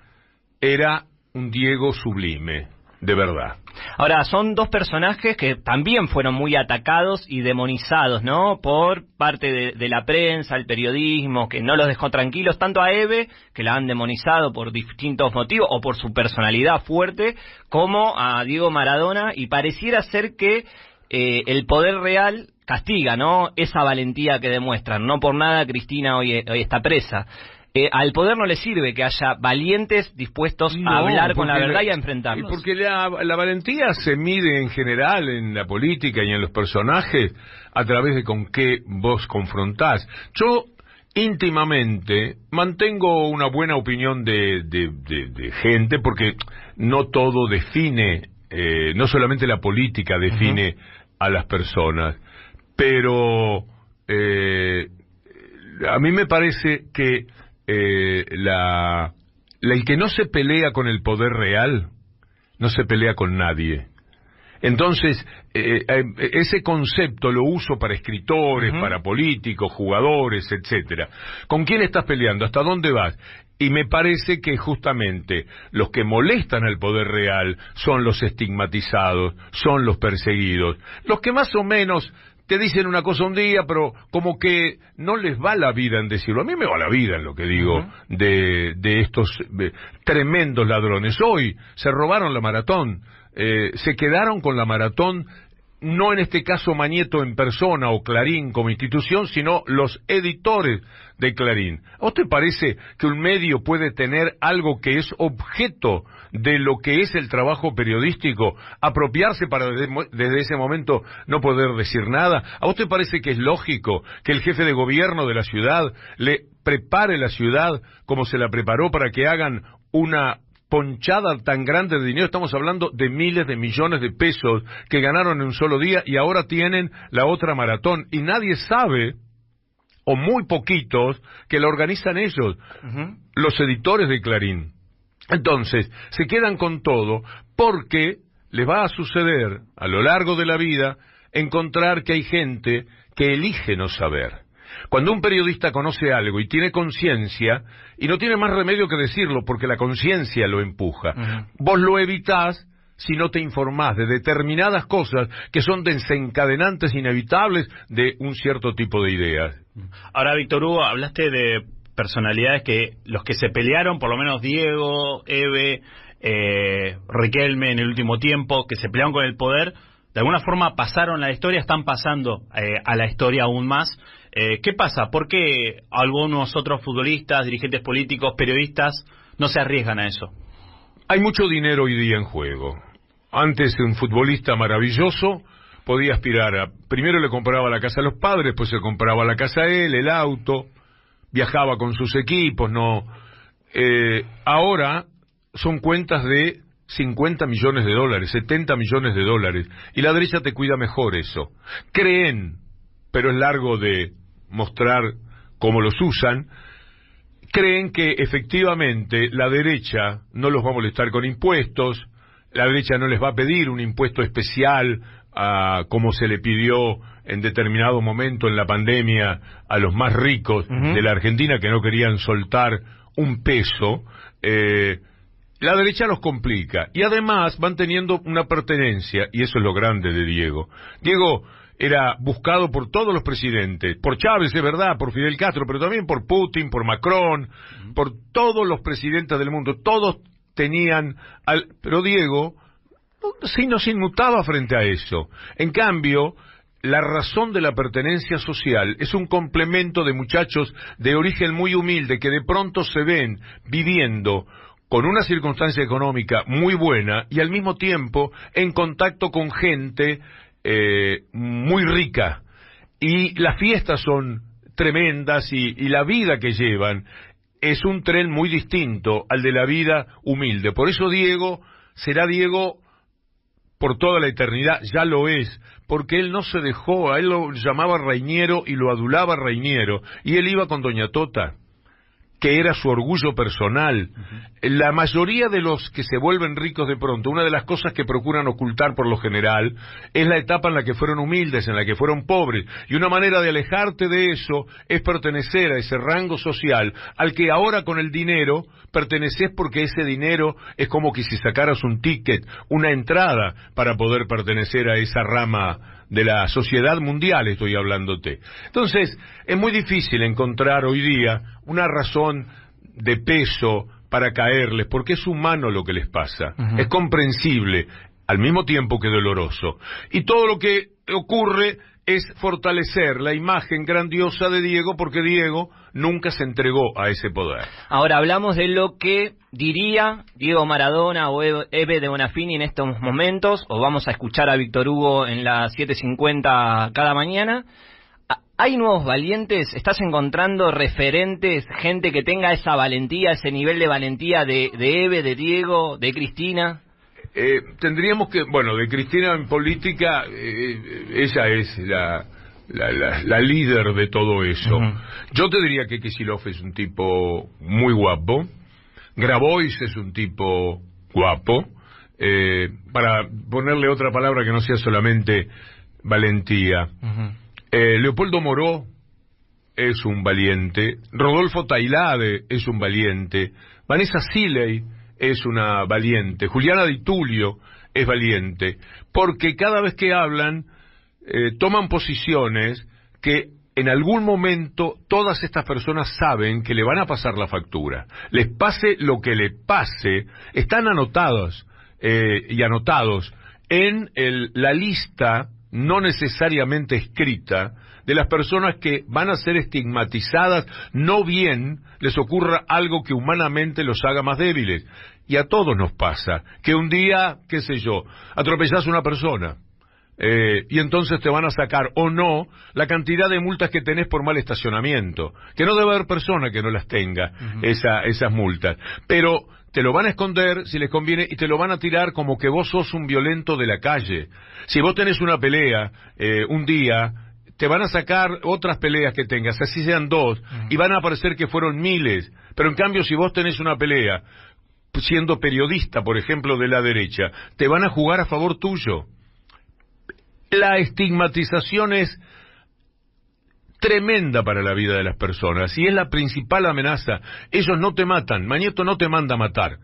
era un Diego sublime, de verdad. Ahora, son dos personajes que también fueron muy atacados y demonizados, ¿no? Por parte de la prensa, el periodismo, que no los dejó tranquilos, tanto a Hebe, que la han demonizado por distintos motivos, o por su personalidad fuerte, como a Diego Maradona, y pareciera ser que el poder real castiga, ¿no? Esa valentía que demuestran. No por nada Cristina hoy está presa. Al poder no le sirve que haya valientes dispuestos a hablar con la verdad y a enfrentarnos. Porque la valentía se mide en general en la política y en los personajes a través de con qué vos confrontás. Yo íntimamente mantengo una buena opinión de gente, porque no todo define, no solamente la política define a las personas, pero a mí me parece que el que no se pelea con el poder real, no se pelea con nadie. Entonces, ese concepto lo uso para escritores, para políticos, jugadores, etcétera. ¿Con quién estás peleando? ¿Hasta dónde vas? Y me parece que justamente los que molestan al poder real son los estigmatizados, son los perseguidos, los que más o menos te dicen una cosa un día, pero como que no les va la vida en decirlo. A mí me va la vida en lo que digo de estos tremendos ladrones. Hoy se robaron la maratón, se quedaron con la maratón, no en este caso Mañeto en persona o Clarín como institución, sino los editores de Clarín. ¿A usted parece que un medio puede tener algo que es objeto de lo que es el trabajo periodístico, apropiarse para desde ese momento no poder decir nada? ¿A usted parece que es lógico que el jefe de gobierno de la ciudad le prepare la ciudad como se la preparó para que hagan una ponchada tan grande de dinero? Estamos hablando de miles de millones de pesos que ganaron en un solo día y ahora tienen la otra maratón y nadie sabe, o muy poquitos, que la organizan ellos, los editores de Clarín. Entonces, se quedan con todo porque les va a suceder a lo largo de la vida encontrar que hay gente que elige no saber. Cuando un periodista conoce algo y tiene conciencia, y no tiene más remedio que decirlo porque la conciencia lo empuja, vos lo evitás si no te informás de determinadas cosas que son desencadenantes inevitables de un cierto tipo de ideas. Ahora, Víctor Hugo, hablaste de personalidades que los que se pelearon, por lo menos Diego, Eve, Riquelme en el último tiempo, que se pelearon con el poder, de alguna forma pasaron la historia, están pasando a la historia aún más. ¿Qué pasa? ¿Por qué algunos otros futbolistas, dirigentes políticos, periodistas no se arriesgan a eso? Hay mucho dinero hoy día en juego. Antes un futbolista maravilloso podía aspirar a... Primero le compraba la casa a los padres, después se compraba la casa a él, el auto, viajaba con sus equipos, no... ahora son cuentas de 50 millones de dólares, 70 millones de dólares, y la derecha te cuida mejor eso. Creen, pero es largo de mostrar cómo los usan, creen que efectivamente la derecha no los va a molestar con impuestos, la derecha no les va a pedir un impuesto especial como se le pidió en determinado momento en la pandemia a los más ricos de la Argentina que no querían soltar un peso. La derecha los complica y además van teniendo una pertenencia, y eso es lo grande de Diego. Diego era buscado por todos los presidentes, por Chávez, es verdad, por Fidel Castro, pero también por Putin, por Macron, por todos los presidentes del mundo. Todos tenían... Pero Diego no se inmutaba frente a eso. En cambio, la razón de la pertenencia social es un complemento de muchachos de origen muy humilde que de pronto se ven viviendo con una circunstancia económica muy buena y al mismo tiempo en contacto con gente muy rica, y las fiestas son tremendas y la vida que llevan es un tren muy distinto al de la vida humilde. Por eso Diego será Diego por toda la eternidad, ya lo es, porque él no se dejó, a él lo llamaba Reiniero y lo adulaba Reiniero, y él iba con Doña Tota, que era su orgullo personal. La mayoría de los que se vuelven ricos de pronto, una de las cosas que procuran ocultar por lo general, es la etapa en la que fueron humildes, en la que fueron pobres, y una manera de alejarte de eso es pertenecer a ese rango social, al que ahora con el dinero perteneces porque ese dinero es como que si sacaras un ticket, una entrada para poder pertenecer a esa rama de la sociedad mundial, estoy hablándote. Entonces, es muy difícil encontrar hoy día una razón de peso para caerles, porque es humano lo que les pasa, es comprensible, al mismo tiempo que doloroso. Y todo lo que ocurre es fortalecer la imagen grandiosa de Diego, porque Diego nunca se entregó a ese poder. Ahora hablamos de lo que diría Diego Maradona o Eve de Bonafini en estos momentos, o vamos a escuchar a Víctor Hugo en las 7:50 cada mañana. ¿Hay nuevos valientes? ¿Estás encontrando referentes, gente que tenga esa valentía, ese nivel de valentía de Eve, de Diego, de Cristina? Tendríamos que, bueno, de Cristina en política, ella es la líder de todo eso. Yo te diría que Kicillof es un tipo muy guapo, Grabois es un tipo guapo, para ponerle otra palabra que no sea solamente valentía. Leopoldo Moró es un valiente, Rodolfo Tailade es un valiente, Vanessa Siley es una valiente, Juliana Di Tulio es valiente, porque cada vez que hablan toman posiciones que en algún momento todas estas personas saben que le van a pasar la factura. Les pase lo que le pase, están anotados y anotados en la lista no necesariamente escrita de las personas que van a ser estigmatizadas, no bien les ocurra algo que humanamente los haga más débiles. Y a todos nos pasa que un día, qué sé yo, atropellás a una persona, y entonces te van a sacar o no la cantidad de multas que tenés por mal estacionamiento, que no debe haber persona que no las tenga, esas multas, pero te lo van a esconder si les conviene y te lo van a tirar como que vos sos un violento de la calle. Si vos tenés una pelea un día, te van a sacar otras peleas que tengas, así sean 2, y van a parecer que fueron miles, pero en cambio si vos tenés una pelea siendo periodista, por ejemplo, de la derecha, te van a jugar a favor tuyo. La estigmatización es tremenda para la vida de las personas y es la principal amenaza. Ellos no te matan, Mañeto no te manda a matar,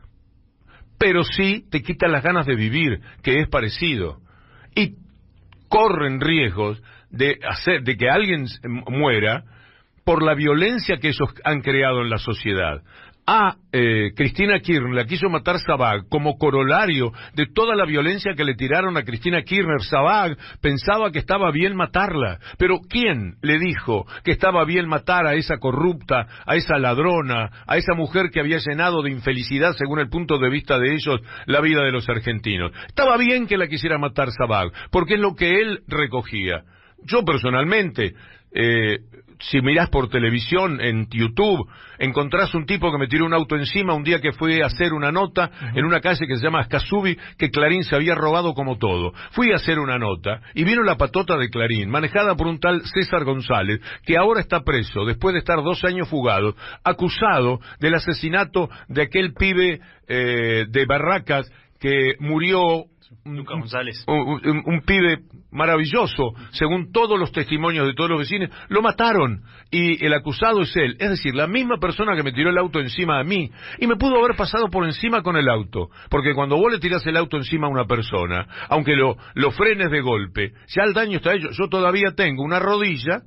pero sí te quitan las ganas de vivir, que es parecido, y corren riesgos de que alguien muera por la violencia que ellos han creado en la sociedad. Cristina Kirchner la quiso matar Sabag como corolario de toda la violencia que le tiraron a Cristina Kirchner. Sabag pensaba que estaba bien matarla, pero ¿quién le dijo que estaba bien matar a esa corrupta, a esa ladrona, a esa mujer que había llenado de infelicidad, según el punto de vista de ellos, la vida de los argentinos? Estaba bien que la quisiera matar Sabag, porque es lo que él recogía. Yo personalmente, si mirás por televisión, en YouTube, encontrás un tipo que me tiró un auto encima un día que fui a hacer una nota en una calle que se llama Ascasubi, que Clarín se había robado como todo. Fui a hacer una nota y vino la patota de Clarín, manejada por un tal César González, que ahora está preso, después de estar 2 años fugado, acusado del asesinato de aquel pibe de Barracas que murió. Lucas González. Un pibe maravilloso, según todos los testimonios de todos los vecinos, lo mataron y el acusado es él, es decir, la misma persona que me tiró el auto encima a mí, y me pudo haber pasado por encima con el auto, porque cuando vos le tirás el auto encima a una persona, aunque lo frenes de golpe, ya el daño está hecho. Yo todavía tengo una rodilla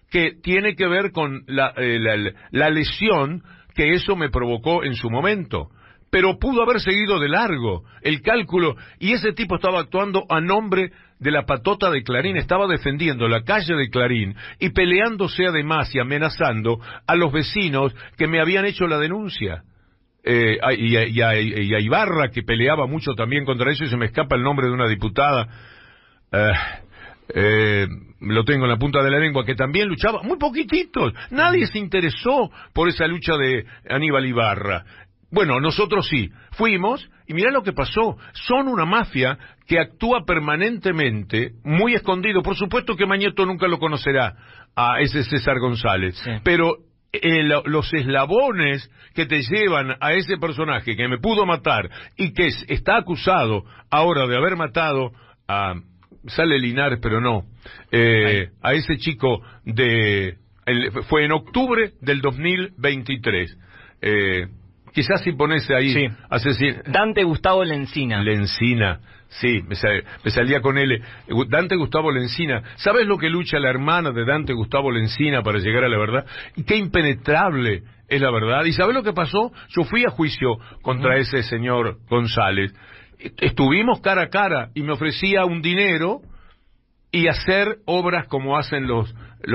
que tiene que ver con la lesión que eso me provocó en su momento. Pero pudo haber seguido de largo el cálculo, y ese tipo estaba actuando a nombre de la patota de Clarín, estaba defendiendo la calle de Clarín y peleándose además y amenazando a los vecinos que me habían hecho la denuncia. Y a Ibarra, que peleaba mucho también contra eso, y se me escapa el nombre de una diputada, lo tengo en la punta de la lengua, que también luchaba, muy poquititos, nadie se interesó por esa lucha de Aníbal Ibarra. Bueno, nosotros sí, fuimos, y mirá lo que pasó. Son una mafia que actúa permanentemente, muy escondido. Por supuesto que Mañeto nunca lo conocerá, a ese César González, sí. Pero los eslabones que te llevan a ese personaje que me pudo matar y que está acusado ahora de haber matado a... sale Linares, pero no, a ese chico fue en octubre del 2023. Quizás si pones ahí... Sí. Dante Gustavo Lencina. Lencina, sí, me salía con él. Dante Gustavo Lencina. ¿Sabes lo que lucha la hermana de Dante Gustavo Lencina para llegar a la verdad? Y qué impenetrable es la verdad. ¿Y sabes lo que pasó? Yo fui a juicio contra ese señor González. Estuvimos cara a cara y me ofrecía un dinero y hacer obras como hacen los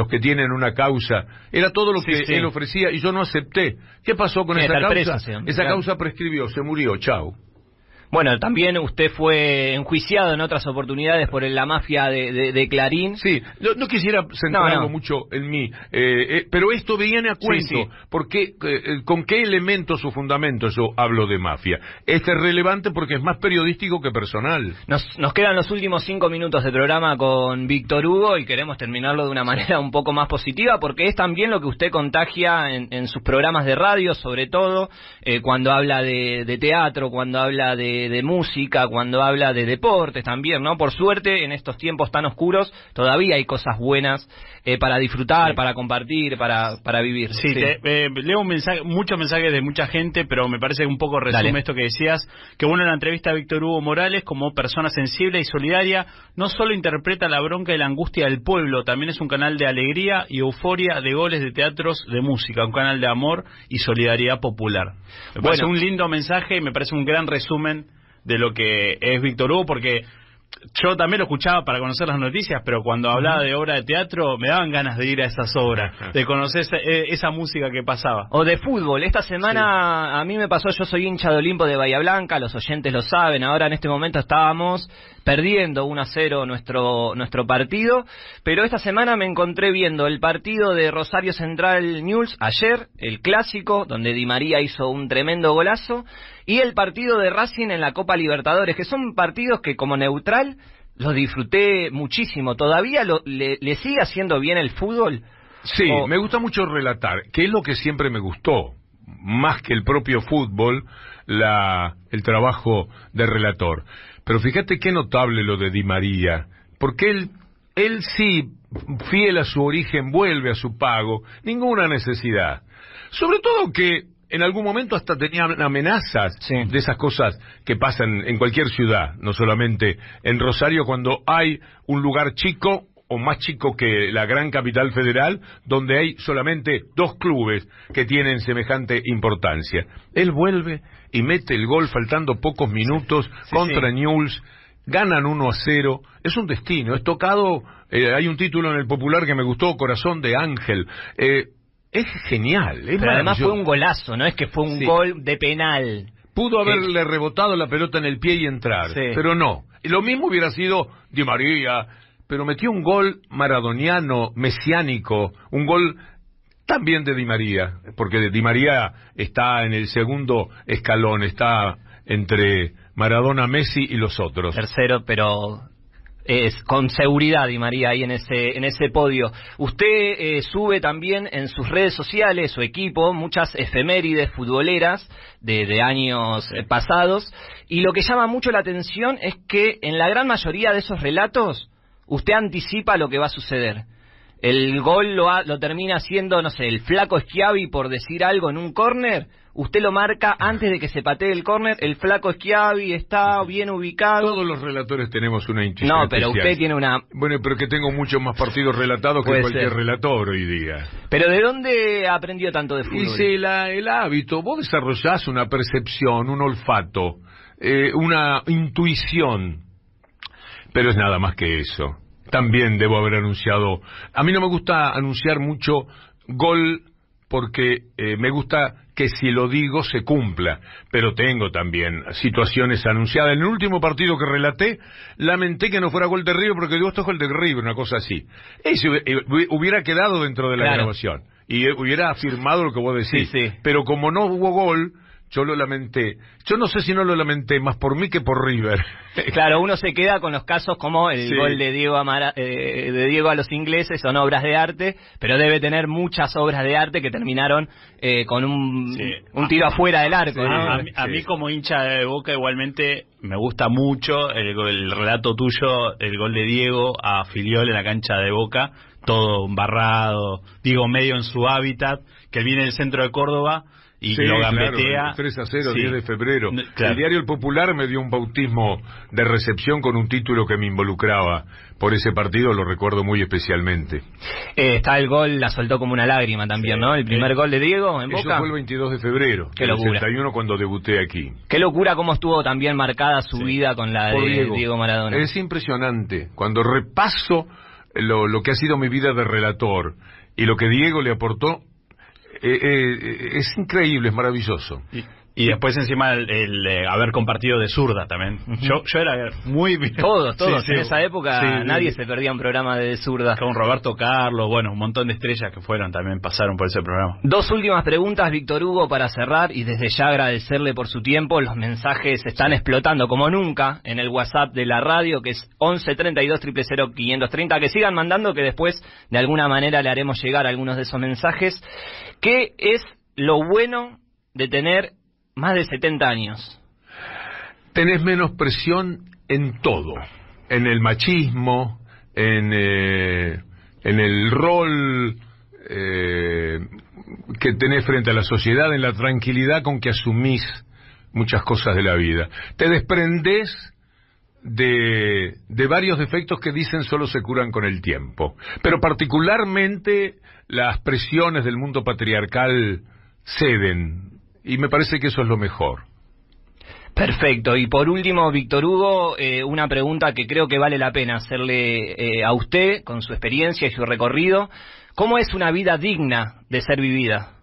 que tienen una causa. Era todo lo que él ofrecía y yo no acepté. ¿Qué pasó con esa causa? Esa causa prescribió, se murió, chau. Bueno, también usted fue enjuiciado en otras oportunidades por la mafia de Clarín. Sí, no quisiera centrarlo mucho en mí, pero esto viene a cuento, sí. porque ¿con qué elementos o fundamentos yo hablo de mafia? Este es relevante porque es más periodístico que personal. Nos quedan los últimos 5 minutos de programa con Víctor Hugo y queremos terminarlo de una manera un poco más positiva, porque es también lo que usted contagia en sus programas de radio, sobre todo cuando habla de teatro, cuando habla de música, cuando habla de deportes también, ¿no? Por suerte, en estos tiempos tan oscuros, todavía hay cosas buenas para disfrutar, para compartir, para vivir. Sí, leo muchos mensajes de mucha gente, pero me parece que un poco resume esto que decías, que bueno, en la entrevista a Víctor Hugo Morales, como persona sensible y solidaria, no solo interpreta la bronca y la angustia del pueblo, también es un canal de alegría y euforia, de goles, de teatros, de música, un canal de amor y solidaridad popular. Me parece un lindo mensaje y me parece un gran resumen de lo que es Víctor Hugo, porque yo también lo escuchaba para conocer las noticias, pero cuando hablaba de obra de teatro me daban ganas de ir a esas obras, de conocer esa música que pasaba. O de fútbol. Esta semana a mí me pasó, yo soy hincha de Olimpo de Bahía Blanca, los oyentes lo saben, ahora en este momento estábamos perdiendo 1-0 nuestro partido, pero esta semana me encontré viendo el partido de Rosario Central Newell's ayer, el clásico, donde Di María hizo un tremendo golazo, y el partido de Racing en la Copa Libertadores, que son partidos que como neutral los disfruté muchísimo. ¿Todavía le sigue haciendo bien el fútbol? Sí, me gusta mucho relatar, que es lo que siempre me gustó, más que el propio fútbol, el trabajo de relator. Pero fíjate qué notable lo de Di María, porque él sí, fiel a su origen, vuelve a su pago, ninguna necesidad. Sobre todo que en algún momento hasta tenían amenazas de esas cosas que pasan en cualquier ciudad, no solamente en Rosario, cuando hay un lugar chico o más chico que la gran capital federal, donde hay solamente 2 clubes que tienen semejante importancia. Él vuelve y mete el gol faltando pocos minutos contra Newell's, ganan 1-0, es un destino, es tocado, hay un título en el Popular que me gustó, Corazón de Ángel, es genial. Pero además fue un golazo, no es que fue un gol de penal. Pudo haberle rebotado la pelota en el pie y entrar, pero no. Y lo mismo hubiera sido Di María, pero metió un gol maradoniano, mesiánico, un gol también de Di María, porque Di María está en el segundo escalón, está entre Maradona, Messi y los otros. Tercero, pero es con seguridad Di María ahí en ese podio. Usted sube también en sus redes sociales, su equipo, muchas efemérides futboleras de años pasados, y lo que llama mucho la atención es que en la gran mayoría de esos relatos usted anticipa lo que va a suceder. El gol lo termina haciendo, no sé, el flaco Schiavi, por decir algo, en un córner. Usted lo marca antes de que se patee el córner. El flaco Schiavi está bien ubicado. Todos los relatores tenemos una intuición. No, pero usted tiene una... Bueno, pero que tengo muchos más partidos relatados que cualquier relator hoy día. ¿Pero de dónde aprendió tanto de fútbol? Dice el hábito. Vos desarrollás una percepción, un olfato, una intuición. Pero es nada más que eso. También debo haber anunciado... A mí no me gusta anunciar mucho gol porque me gusta que si lo digo se cumpla. Pero tengo también situaciones anunciadas. En el último partido que relaté, lamenté que no fuera gol de River porque digo, esto es gol de River, una cosa así. Eso hubiera quedado dentro de la grabación. Y hubiera afirmado lo que vos decís. Pero como no hubo gol... Yo lo lamenté. Yo no sé si no lo lamenté más por mí que por River. Claro, uno se queda con los casos como el gol de Diego a los ingleses, son obras de arte, pero debe tener muchas obras de arte que terminaron con un tiro afuera del arco. ¿No? A mí como hincha de Boca igualmente me gusta mucho el relato tuyo, el gol de Diego a Filiol en la cancha de Boca, todo embarrado, Diego medio en su hábitat, que viene del centro de Córdoba y lo gambetea. Claro, 3-0, 10 de febrero. Claro. El diario El Popular me dio un bautismo de recepción con un título que me involucraba. Por ese partido lo recuerdo muy especialmente. Está el gol, la soltó como una lágrima también, ¿no? El primer gol de Diego en Boca. Eso fue el 22 de febrero, Qué locura. El 61 cuando debuté aquí. Qué locura cómo estuvo también marcada su vida con la de Diego Maradona. Es impresionante. Cuando repaso lo que ha sido mi vida de relator y lo que Diego le aportó, es increíble, es maravilloso. Y después encima el haber compartido de zurda también. Yo era muy... Todos. Sí, En esa época sí, nadie se perdía un programa de zurda. Con Roberto Carlos, bueno, un montón de estrellas que también pasaron por ese programa. Dos últimas preguntas, Víctor Hugo, para cerrar, y desde ya agradecerle por su tiempo. Los mensajes están explotando como nunca en el WhatsApp de la radio, que es 11 32 000 530. Que sigan mandando, que después de alguna manera le haremos llegar algunos de esos mensajes. ¿Qué es lo bueno de tener más de 70 años? Tenés menos presión en todo, en el machismo, en el rol que tenés frente a la sociedad, en la tranquilidad con que asumís muchas cosas de la vida. Te desprendés de varios defectos que dicen solo se curan con el tiempo, pero particularmente las presiones del mundo patriarcal ceden, y me parece que eso es lo mejor. Perfecto. Y por último, Víctor Hugo, una pregunta que creo que vale la pena hacerle a usted, con su experiencia y su recorrido. ¿Cómo es una vida digna de ser vivida?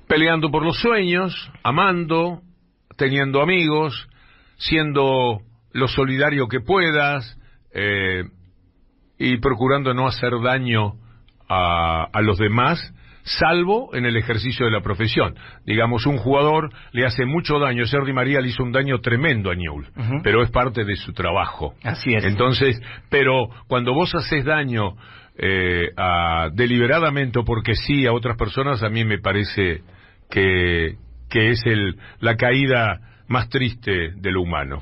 Peleando por los sueños, amando, teniendo amigos, siendo lo solidario que puedas, y procurando no hacer daño a los demás, salvo en el ejercicio de la profesión. Digamos, un jugador le hace mucho daño. Sergi María le hizo un daño tremendo a Newell's, pero es parte de su trabajo. Así es. Entonces, pero cuando vos haces daño deliberadamente o porque sí a otras personas, a mí me parece que es la caída más triste de lo humano.